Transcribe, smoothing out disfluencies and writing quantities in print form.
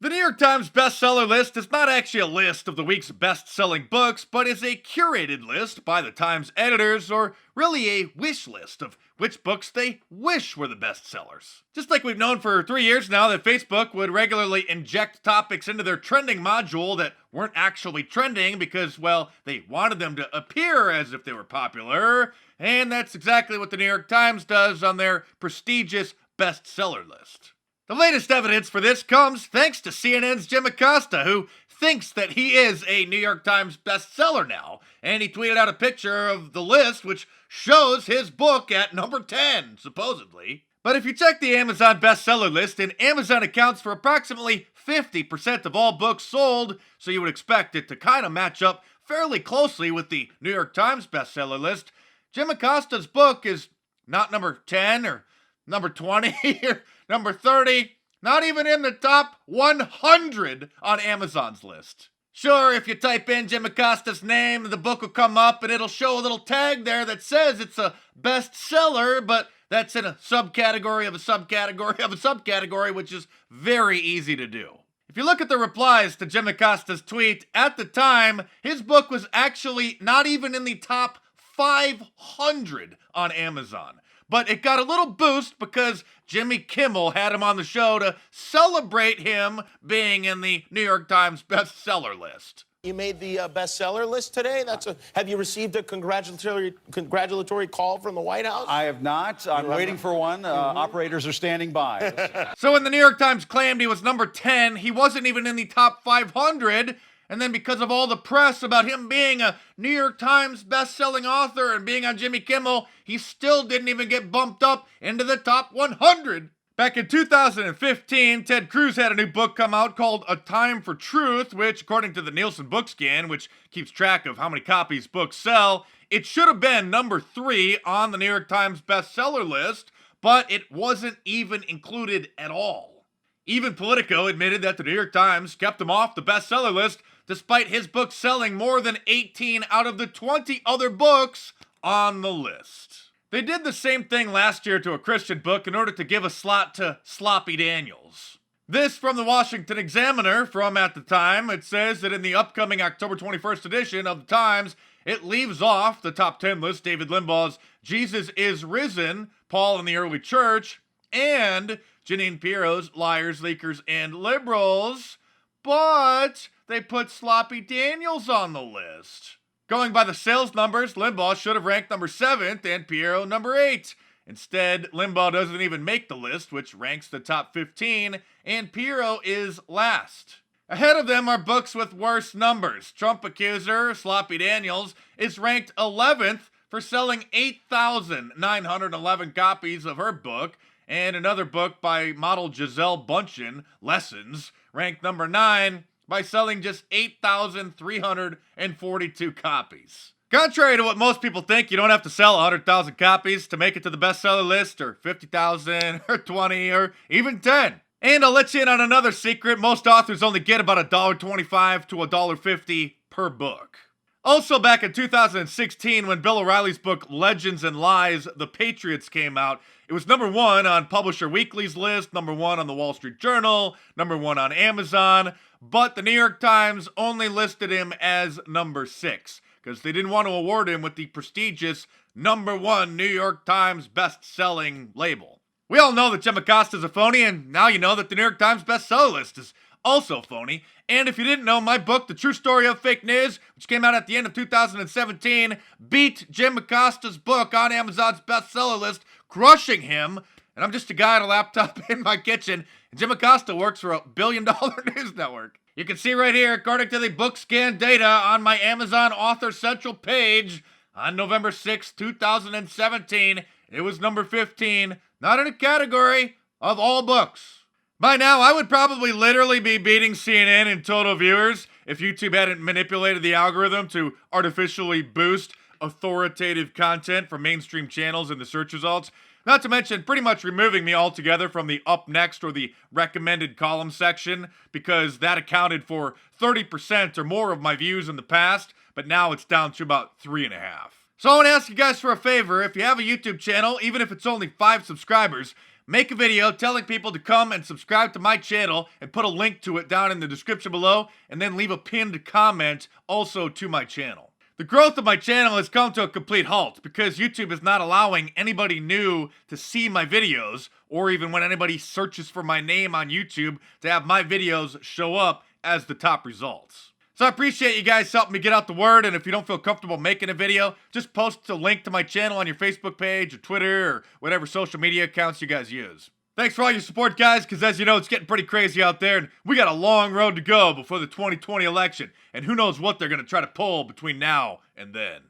The New York Times bestseller list is not actually a list of the week's best-selling books, but is a curated list by the Times editors, or really a wish list of which books they wish were the bestsellers. Just like we've known for 3 years now that Facebook would regularly inject topics into their trending module that weren't actually trending because, well, they wanted them to appear as if they were popular, and that's exactly what the New York Times does on their prestigious bestseller list. The latest evidence for this comes thanks to CNN's Jim Acosta, who thinks that he is a New York Times bestseller now, and he tweeted out a picture of the list which shows his book at number 10, supposedly. But if you check the Amazon bestseller list, and Amazon accounts for approximately 50% of all books sold, so you would expect it to kind of match up fairly closely with the New York Times bestseller list, Jim Acosta's book is not number 10 or number 20 or number 30, not even in the top 100 on Amazon's list. Sure, if you type in Jim Acosta's name, the book will come up and it'll show a little tag there that says it's a bestseller, but that's in a subcategory of a subcategory of a subcategory, which is very easy to do. If you look at the replies to Jim Acosta's tweet, at the time, his book was actually not even in the top 500 on Amazon. But it got a little boost because Jimmy Kimmel had him on the show to celebrate him being in the New York Times bestseller list. You made the bestseller list today. Have you received a congratulatory call from the White House? I have not. I'm waiting for one. Operators are standing by. So when the New York Times claimed he was number 10, he wasn't even in the top 500. And then because of all the press about him being a New York Times best-selling author and being on Jimmy Kimmel, he still didn't even get bumped up into the top 100. Back in 2015, Ted Cruz had a new book come out called A Time for Truth, which, according to the Nielsen Bookscan, which keeps track of how many copies books sell, it should have been number 3 on the New York Times bestseller list, but it wasn't even included at all. Even Politico admitted that the New York Times kept him off the bestseller list despite his book selling more than 18 out of the 20 other books on the list. They did the same thing last year to a Christian book in order to give a slot to Sloppy Daniels. This from the Washington Examiner from at the time. It says that in the upcoming October 21st edition of the Times, it leaves off the top 10 list David Limbaugh's Jesus is Risen, Paul in the Early Church, and Jeanine Pirro's Liars, Leakers, and Liberals, but they put Sloppy Daniels on the list. Going by the sales numbers, Limbaugh should have ranked number 7th and Pirro number 8. Instead, Limbaugh doesn't even make the list, which ranks the top 15, and Pirro is last. Ahead of them are books with worse numbers. Trump Accuser, Sloppy Daniels, is ranked 11th for selling 8,911 copies of her book, and another book by model Gisele Bundchen, Lessons, ranked number 9 by selling just 8,342 copies. Contrary to what most people think, you don't have to sell 100,000 copies to make it to the bestseller list, or 50,000, or 20, or even 10. And I'll let you in on another secret, most authors only get about $1.25 to $1.50 per book. Also, back in 2016, when Bill O'Reilly's book Legends and Lies, The Patriots came out, it was number 1 on Publisher Weekly's list, number 1 on the Wall Street Journal, number 1 on Amazon, but the New York Times only listed him as number 6, because they didn't want to award him with the prestigious number 1 New York Times best-selling label. We all know that Jim Acosta is a phony, and now you know that the New York Times bestseller list is also phony. And if you didn't know, my book, The True Story of Fake News, which came out at the end of 2017, beat Jim Acosta's book on Amazon's bestseller list, crushing him. And I'm just a guy on a laptop in my kitchen, and Jim Acosta works for $1 billion news network. You can see right here, according to the Bookscan data on my Amazon Author Central page, on November 6, 2017, it was number 15, not in a category of all books. By now, I would probably literally be beating CNN in total viewers if YouTube hadn't manipulated the algorithm to artificially boost authoritative content from mainstream channels in the search results. Not to mention pretty much removing me altogether from the up next or the recommended column section, because that accounted for 30% or more of my views in the past, but now it's down to about 3.5. So I want to ask you guys for a favor. If you have a YouTube channel, even if it's only 5 subscribers, make a video telling people to come and subscribe to my channel and put a link to it down in the description below, and then leave a pinned comment also to my channel. The growth of my channel has come to a complete halt because YouTube is not allowing anybody new to see my videos, or even when anybody searches for my name on YouTube to have my videos show up as the top results. So I appreciate you guys helping me get out the word, and if you don't feel comfortable making a video, just post a link to my channel on your Facebook page or Twitter or whatever social media accounts you guys use. Thanks for all your support, guys, because as you know, it's getting pretty crazy out there, and we got a long road to go before the 2020 election, and who knows what they're going to try to pull between now and then.